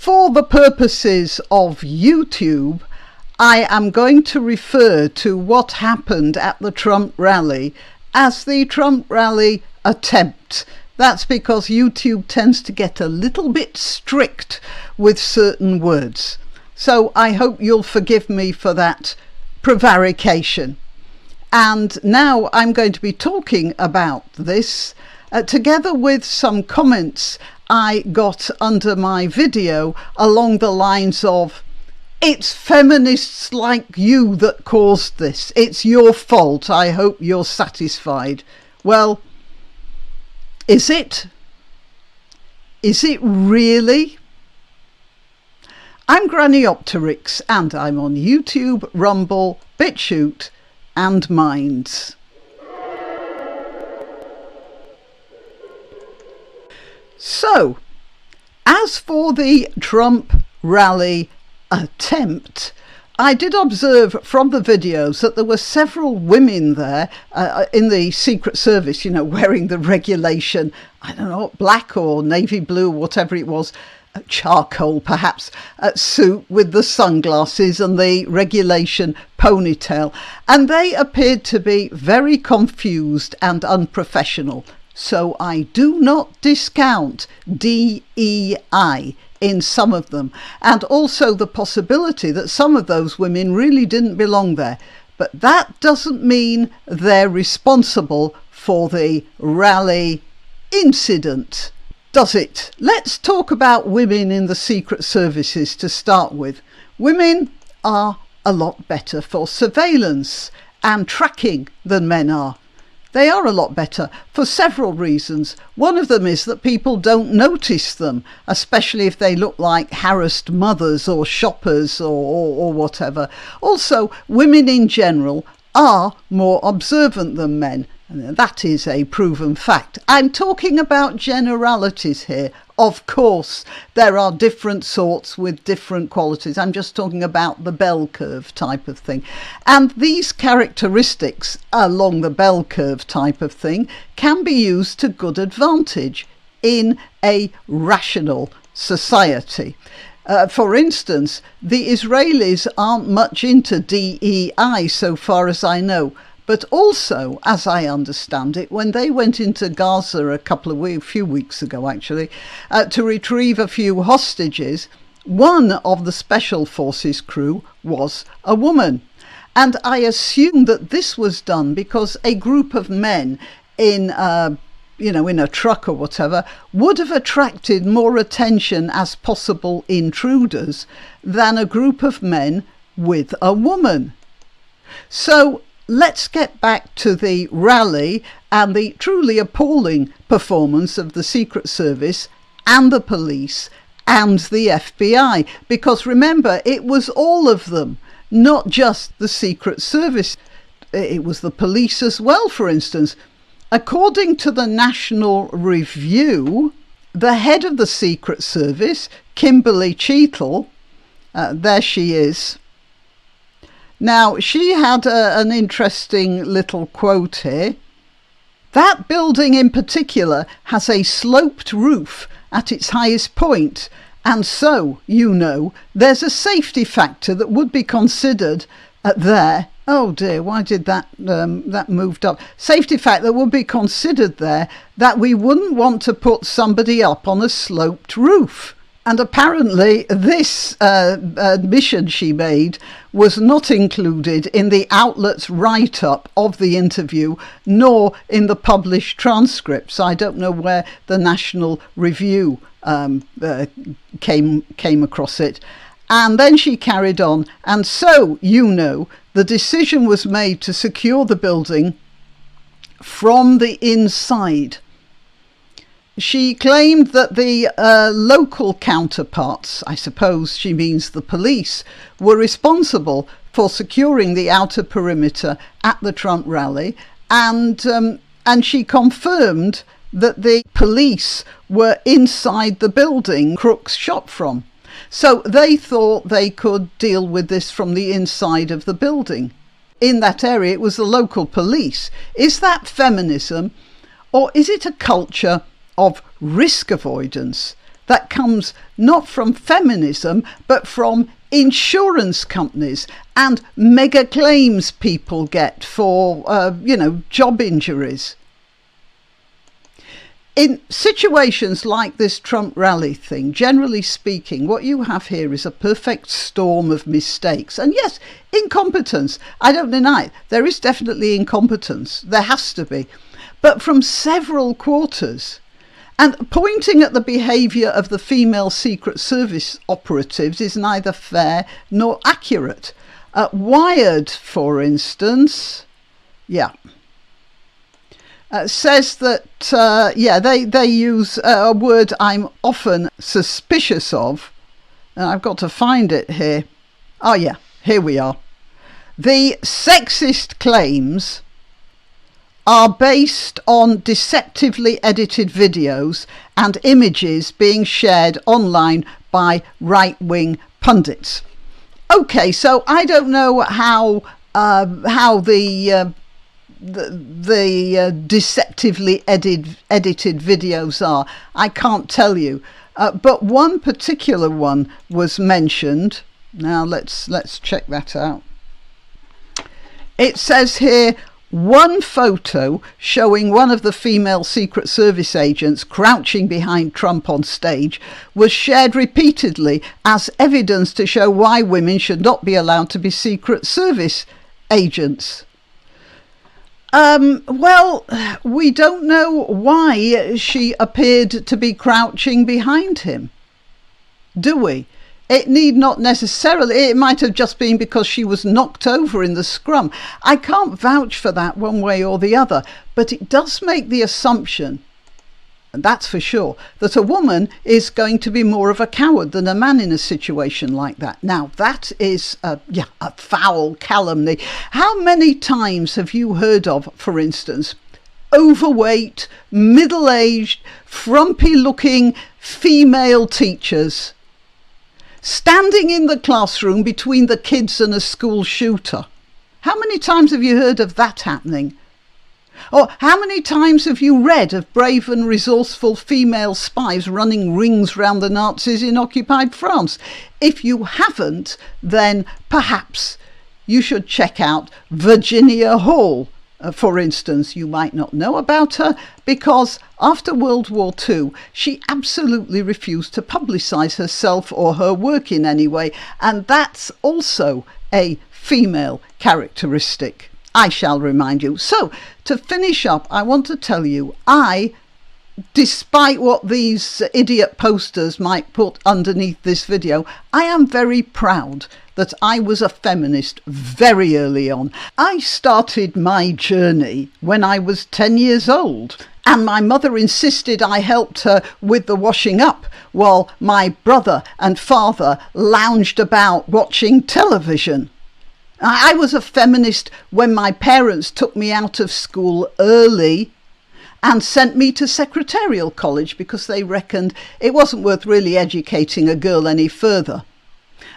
For the purposes of YouTube, I am going to refer to what happened at the Trump rally as the Trump rally attempt. That's because YouTube tends to get a little bit strict with certain words. So I hope you'll forgive me for that prevarication. And now I'm going to be talking about this together with some comments I got under my video along the lines of, "It's feminists like you that caused this. It's your fault. I hope you're satisfied." Well, is it? Is it really? I'm Granniopteryx and I'm on YouTube, Rumble, BitChute and Minds. So, as for the Trump rally attempt, I did observe from the videos that there were several women there in the Secret Service, wearing the regulation, I don't know, black or navy blue, whatever it was, charcoal perhaps, suit with the sunglasses and the regulation ponytail. And they appeared to be very confused and unprofessional. So I do not discount DEI in some of them, and also the possibility that some of those women really didn't belong there. But that doesn't mean they're responsible for the rally incident, does it? Let's talk about women in the Secret Services to start with. Women are a lot better for surveillance and tracking than men are. They are a lot better for several reasons. One of them is that people don't notice them, especially if they look like harassed mothers or shoppers or whatever. Also, women in general are more observant than men. And that is a proven fact. I'm talking about generalities here. Of course, there are different sorts with different qualities. I'm just talking about the bell curve type of thing. And these characteristics along the bell curve type of thing can be used to good advantage in a rational society. For instance, the Israelis aren't much into DEI so far as I know. But also, as I understand it, when they went into Gaza a few weeks ago, actually, to retrieve a few hostages, one of the Special Forces crew was a woman. And I assume that this was done because a group of men in a truck or whatever would have attracted more attention as possible intruders than a group of men with a woman. So, let's get back to the rally and the truly appalling performance of the Secret Service and the police and the FBI. Because remember, it was all of them, not just the Secret Service. It was the police as well, for instance. According to the National Review, the head of the Secret Service, Kimberly Cheetle, there she is. Now, she had an interesting little quote here. "That building in particular has a sloped roof at its highest point, and so, there's a safety factor that would be considered there." Oh dear, why did that moved up? "Safety factor that would be considered there that we wouldn't want to put somebody up on a sloped roof." And apparently this admission she made was not included in the outlet's write-up of the interview, nor in the published transcripts. I don't know where the National Review came across it. And then she carried on, "And so, the decision was made to secure the building from the inside." She claimed that the local counterparts, I suppose she means the police, were responsible for securing the outer perimeter at the Trump rally, and she confirmed that the police were inside the building crooks shot from. So they thought they could deal with this from the inside of the building. In that area, it was the local police. Is that feminism, or is it a culture of risk avoidance? that comes not from feminism, but from insurance companies and mega claims people get for, job injuries. In situations like this Trump rally thing, generally speaking, what you have here is a perfect storm of mistakes. And yes, incompetence. I don't deny it. There is definitely incompetence. There has to be. But from several quarters. And pointing at the behaviour of the female Secret Service operatives is neither fair nor accurate. Wired, for instance, says that, they use a word I'm often suspicious of. And I've got to find it here. Oh, yeah, here we are. The sexist claims are based on deceptively edited videos and images being shared online by right-wing pundits. Okay, so I don't know how the deceptively edited videos are. I can't tell you, but one particular one was mentioned. Now let's check that out. It says here, one photo showing one of the female Secret Service agents crouching behind Trump on stage was shared repeatedly as evidence to show why women should not be allowed to be Secret Service agents. Well, we don't know why she appeared to be crouching behind him, do we? It need not necessarily, it might have just been because she was knocked over in the scrum. I can't vouch for that one way or the other, but it does make the assumption, and that's for sure, that a woman is going to be more of a coward than a man in a situation like that. Now, that is a foul calumny. How many times have you heard of, for instance, overweight, middle-aged, frumpy-looking female teachers standing in the classroom between the kids and a school shooter? How many times have you heard of that happening? Or how many times have you read of brave and resourceful female spies running rings round the Nazis in occupied France? If you haven't, then perhaps you should check out Virginia Hall. For instance, you might not know about her because after World War II, she absolutely refused to publicise herself or her work in any way. And that's also a female characteristic, I shall remind you. So, to finish up, I want to tell you, despite what these idiot posters might put underneath this video, I am very proud that I was a feminist very early on. I started my journey when I was 10 years old, and my mother insisted I helped her with the washing up while my brother and father lounged about watching television. I was a feminist when my parents took me out of school early and sent me to secretarial college because they reckoned it wasn't worth really educating a girl any further.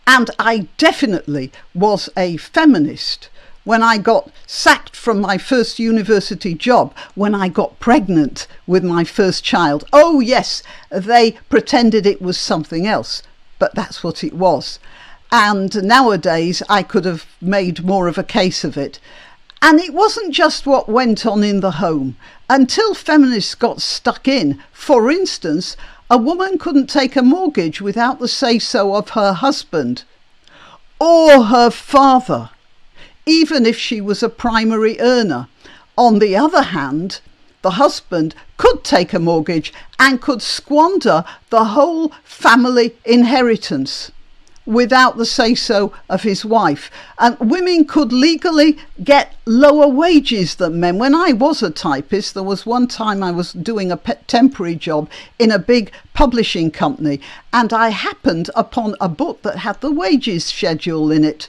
And I definitely was a feminist when I got sacked from my first university job, when I got pregnant with my first child. Oh yes, they pretended it was something else, but that's what it was. And nowadays I could have made more of a case of it. And it wasn't just what went on in the home. Until feminists got stuck in, for instance, a woman couldn't take a mortgage without the say-so of her husband or her father, even if she was a primary earner. On the other hand, the husband could take a mortgage and could squander the whole family inheritance without the say-so of his wife. And women could legally get lower wages than men. When I was a typist, there was one time I was doing a temporary job in a big publishing company, and I happened upon a book that had the wages schedule in it.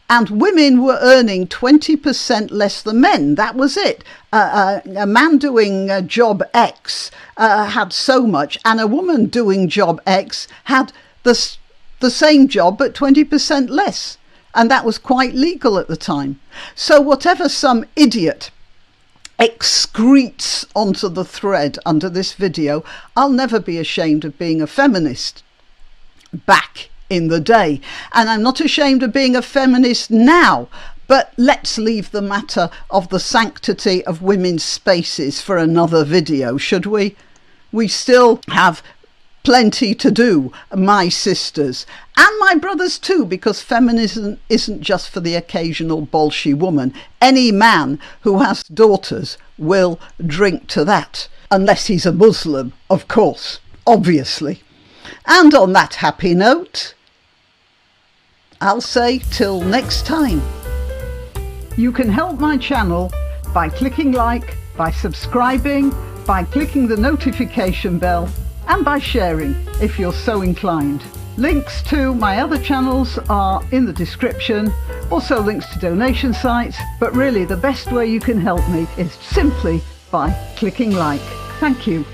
And women were earning 20% less than men. That was it. A man doing job X had so much, and a woman doing job X had the same job but 20% less, and that was quite legal at the time. So whatever some idiot excretes onto the thread under this video, I'll never be ashamed of being a feminist back in the day, and I'm not ashamed of being a feminist now. But let's leave the matter of the sanctity of women's spaces for another video, should we? We still have plenty to do, my sisters, and my brothers too, because feminism isn't just for the occasional bolshy woman. Any man who has daughters will drink to that, unless he's a Muslim, of course, obviously. And on that happy note, I'll say till next time. You can help my channel by clicking like, by subscribing, by clicking the notification bell, and by sharing if you're so inclined. Links to my other channels are in the description, also links to donation sites, but really the best way you can help me is simply by clicking like. Thank you.